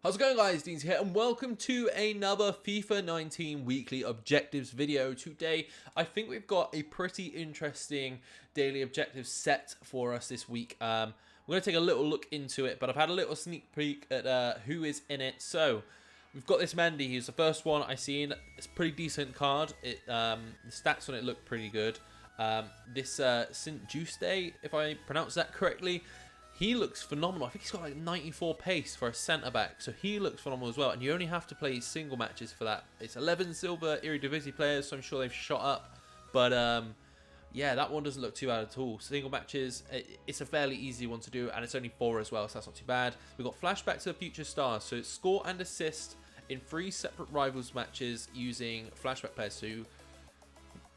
How's it going, guys? Dean's here and welcome to another FIFA 19 weekly objectives video. Today I think we've got a pretty interesting daily objectives set for us this week. We're going to take a little look into it, but I've had a little sneak peek at who is in it. So we've got this Mendy. He's the first one I seen. It's a pretty decent card. The stats on it look pretty good. This St Juste, if I pronounce that correctly, he looks phenomenal. I think he's got like 94 pace for a centre-back, so he looks phenomenal as well. And you only have to play single matches for that. It's 11 silver Eredivisie players, so I'm sure they've shot up. But yeah, that one doesn't look too bad at all. Single matches, it's a fairly easy one to do, and it's only 4 as well, so that's not too bad. We've got flashback to the future stars, so it's score and assist in 3 separate rivals matches using flashback players. So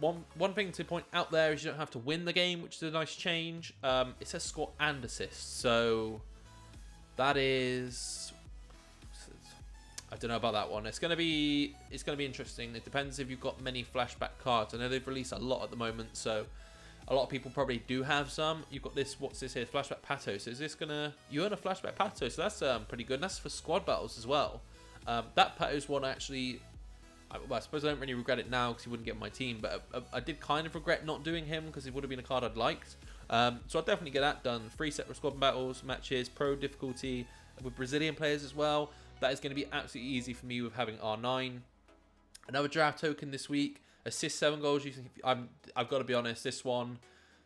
one thing to point out there is you don't have to win the game, which is a nice change. It says score and assist, so that is, I don't know about that one. It's gonna be interesting. It depends if you've got many flashback cards. I know they've released a lot at the moment, so a lot of people probably do have some. You've got this, what's this here, flashback Pato. So is this gonna, you earn a flashback Pato, so that's pretty good. And that's for squad battles as well. That Pato's one actually, I suppose I don't really regret it now because he wouldn't get my team, but I did kind of regret not doing him because he would have been a card I'd liked. So I'll definitely get that done. 3 separate squad battles, matches, pro difficulty with Brazilian players as well. That is going to be absolutely easy for me with having R9. Another draft token this week. Assist 7 goals. I've got to be honest, this one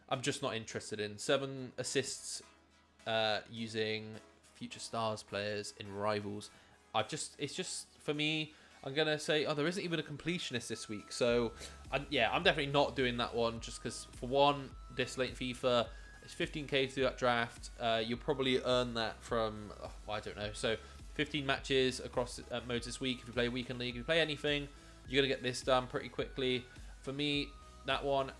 I'm just not interested in. 7 assists using future stars players in rivals. It's just for me. I'm going to say, oh, there isn't even a completionist this week. So, yeah, I'm definitely not doing that one just because, for one, this late in FIFA, it's 15k to do that draft. You'll probably earn that from, I don't know. So, 15 matches across modes this week. If you play Weekend League, if you play anything, you're going to get this done pretty quickly. For me, that one,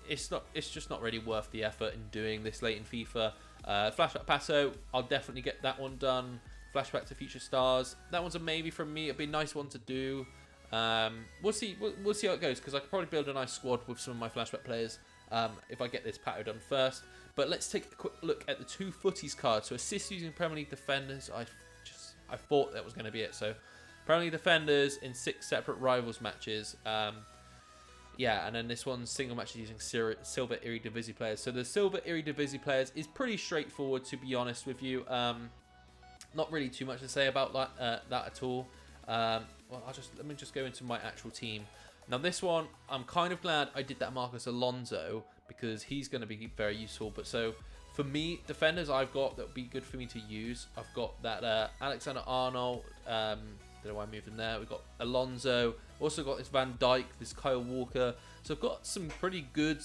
it's just not really worth the effort in doing this late in FIFA. Flashback Passo, I'll definitely get that one done. Flashback to future stars, that one's a maybe from me. It'd be a nice one to do. We'll see how it goes, because I could probably build a nice squad with some of my flashback players if I get this Pato done first. But let's take a quick look at the 2 Futties cards. So assist using Premier League defenders. I thought that was going to be it. So Premier League defenders in 6 separate rivals matches. Yeah, and then this one's single matches using silver Eredivisie players. So the silver Eredivisie players is pretty straightforward, to be honest with you. Not really too much to say about that at all. Well, let me just go into my actual team. Now this one, I'm kind of glad I did that Marcus Alonso because he's going to be very useful. But so for me, defenders I've got that would be good for me to use. I've got that Alexander-Arnold. Don't know why I moved him there. We've got Alonso. Also got this Van Dijk, this Kyle Walker. So I've got some pretty good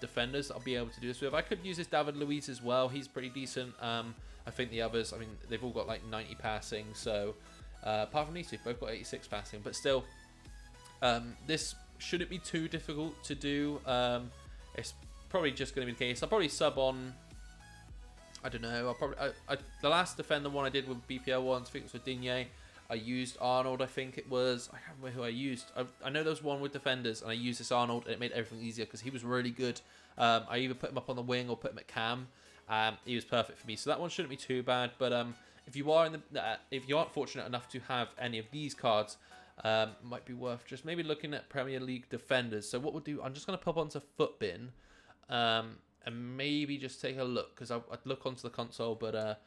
defenders that I'll be able to do this with. I could use this David Luiz as well. He's pretty decent. I think the others, I mean, they've all got like 90 passing. So apart from these two, both got 86 passing. But still, this shouldn't be too difficult to do. It's probably just going to be the case. I'll probably sub on, I don't know. The last defender one I did with BPL ones, I think it was with Digne. I used Arnold, I think it was. I can't remember who I used. I know there was one with defenders, and I used this Arnold, and it made everything easier because he was really good. I either put him up on the wing or put him at cam. He was perfect for me, so that one shouldn't be too bad. But if you aren't fortunate enough to have any of these cards, it might be worth just maybe looking at Premier League defenders. So what we'll do, I'm just going to pop onto Footpin, and maybe just take a look because I'd look onto the console, but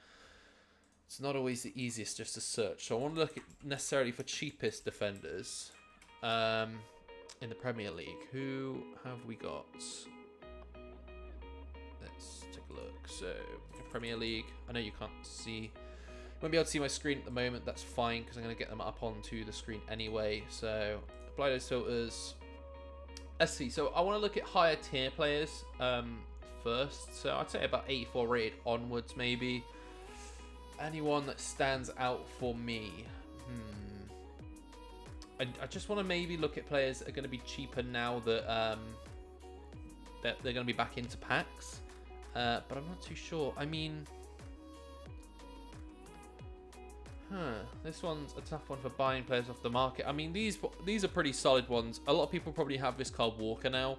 it's not always the easiest just to search. So I want to look at necessarily for cheapest defenders in the Premier League. Who have we got? Let's take a look. So Premier League. I know you can't see. Won't be able to see my screen at the moment. That's fine because I'm going to get them up onto the screen anyway. So apply those filters. Let's see. So I want to look at higher tier players first. So I'd say about 84 rated onwards maybe. Anyone that stands out for me? I just want to maybe look at players that are going to be cheaper now that they're going to be back into packs. But I'm not too sure. I mean, this one's a tough one for buying players off the market. I mean, these are pretty solid ones. A lot of people probably have this Kyle Walker now.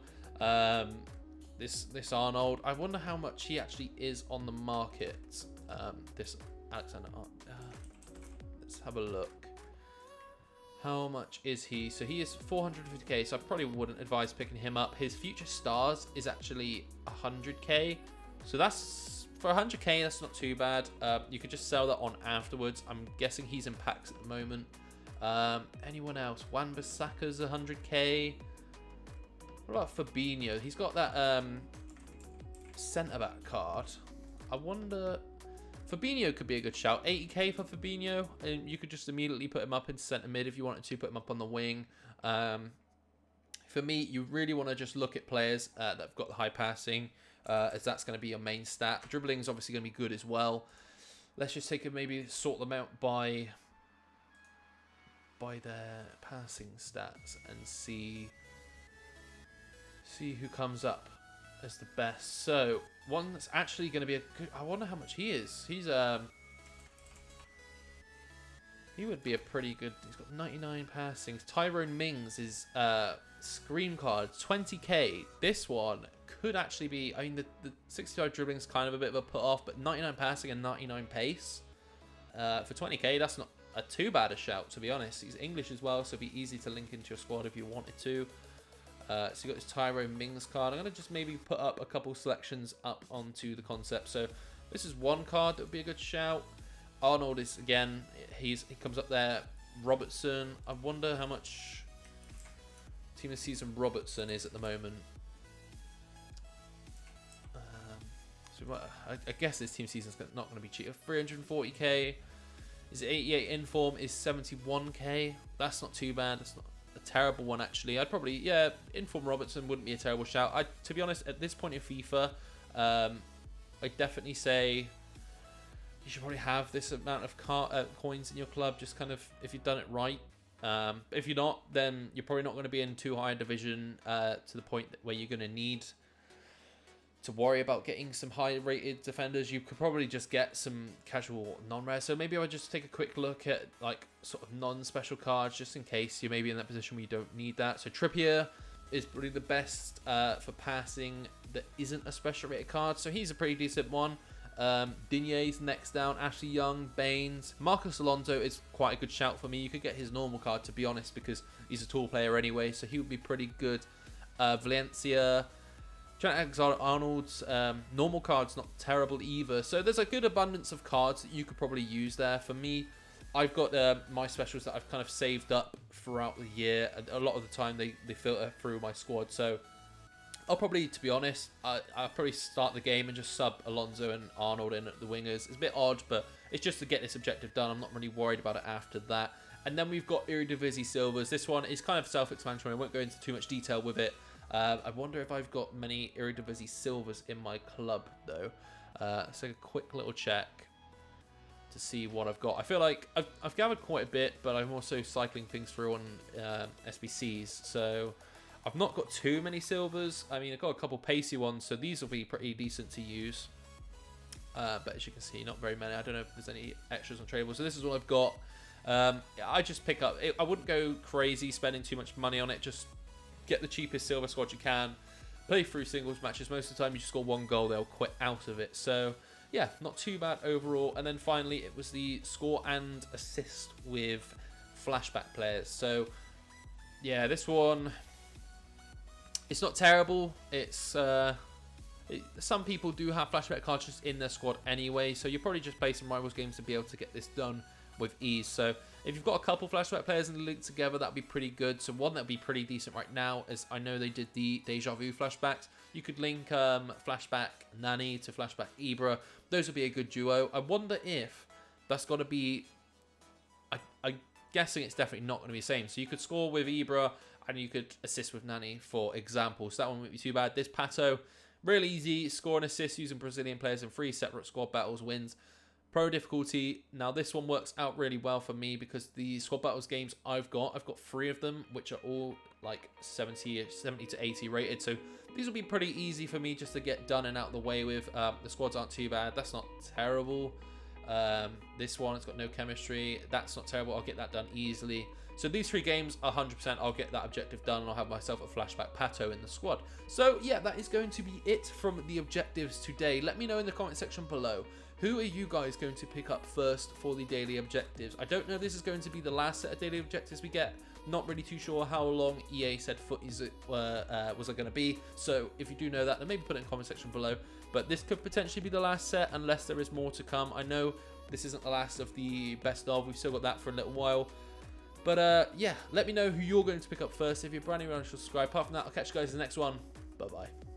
This Arnold. I wonder how much he actually is on the market. This Alexander. have a look. How much is he? So he is 450k, so I probably wouldn't advise picking him up. His future stars is actually 100k. So that's, for 100k, that's not too bad. You could just sell that on afterwards. I'm guessing he's in packs at the moment. Anyone else? Wan-Bissaka's 100k. What about Fabinho? He's got that centre-back card. I wonder... Fabinho could be a good shout. 80k for Fabinho, and you could just immediately put him up in centre mid if you wanted to, put him up on the wing. For me, you really want to just look at players that have got the high passing, as that's going to be your main stat. Dribbling is obviously going to be good as well. Let's just take and maybe sort them out by their passing stats and see who comes up as the best. So one that's actually going to be a good, I wonder how much he is. He would be a pretty good, he's got 99 passings. Tyrone Mings is screen cards, 20k. This one could actually be, I mean, the 65 dribbling is kind of a bit of a put off, but 99 passing and 99 pace for 20k, that's not too bad a shout, to be honest. He's English as well, so it'd be easy to link into your squad if you wanted to. So you got this Tyrone Mings card. I'm going to just maybe put up a couple selections up onto the concept. So this is one card that would be a good shout. Arnold is, again, he comes up there. Robertson, I wonder how much team of the season Robertson is at the moment. So I guess this team season is not going to be cheap. 340k. His 88 inform is 71k. That's not too bad. That's not a terrible one, actually. I'd probably, yeah, inform Robertson wouldn't be a terrible shout. To be honest, at this point in FIFA, I'd definitely say you should probably have this amount of coins in your club, just kind of, if you've done it right. If you're not, then you're probably not going to be in too high a division to the point where you're going to need to worry about getting some high-rated defenders. You could probably just get some casual non-rare. So maybe I would just take a quick look at like sort of non-special cards, just in case you're maybe in that position where you don't need that. So Trippier is probably the best for passing that isn't a special rated card. So he's a pretty decent one. Digne's next down. Ashley Young, Baines. Marcos Alonso is quite a good shout for me. You could get his normal card, to be honest, because he's a tall player anyway. So he would be pretty good. Valencia. Trent Alexander-Arnold's normal card's not terrible either. So there's a good abundance of cards that you could probably use there. For me, I've got my specials that I've kind of saved up throughout the year. A lot of the time they filter through my squad. So I'll probably, to be honest, I'll probably start the game and just sub Alonso and Arnold in at the wingers. It's a bit odd, but it's just to get this objective done. I'm not really worried about it after that. And then we've got Eredivisie Silvers. This one is kind of self-explanatory. I won't go into too much detail with it. I wonder if I've got many Eredivisie Silvers in my club, though. Let's take a quick little check to see what I've got. I feel like I've gathered quite a bit, but I'm also cycling things through on SBCs. So I've not got too many Silvers. I mean, I've got a couple pacey ones, so these will be pretty decent to use. But as you can see, not very many. I don't know if there's any extras on tradable. So this is what I've got. I just pick up. I wouldn't go crazy spending too much money on it. Just get the cheapest silver squad you can. Play through singles matches. Most of the time, you score one goal, they'll quit out of it. So yeah, not too bad overall. And then finally, it was the score and assist with flashback players. So yeah, this one, it's not terrible. It's some people do have flashback cards just in their squad anyway, so you probably just play some rivals games to be able to get this done with ease. So if you've got a couple flashback players and linked together, that'd be pretty good. So one that'd be pretty decent right now is, I know they did the Deja Vu flashbacks. You could link flashback Nani to flashback Ibra. Those would be a good duo. I wonder if that's got to be, I'm guessing it's definitely not going to be the same. So you could score with Ibra and you could assist with Nani, for example. So that one wouldn't be too bad. This Pato, real easy, score and assist using Brazilian players in 3 separate squad battles, wins. Pro difficulty. Now this one works out really well for me because the squad battles games I've got 3 of them, which are all like 70 to 80 rated. So these will be pretty easy for me just to get done and out of the way with. The squads aren't too bad. That's not terrible. This one, it's got no chemistry. That's not terrible. I'll get that done easily. So these 3 games, 100%, I'll get that objective done and I'll have myself a flashback Pato in the squad. So yeah, that is going to be it from the objectives today. Let me know in the comment section below Who are you guys going to pick up first for the daily objectives? I don't know if this is going to be the last set of daily objectives we get. Not really too sure how long EA said Futties was going to be. So if you do know that, then maybe put it in the comment section below. But this could potentially be the last set unless there is more to come. I know this isn't the last of the best of. We've still got that for a little while. But yeah, let me know who you're going to pick up first. If you're brand new around, subscribe. Apart from that, I'll catch you guys in the next one. Bye-bye.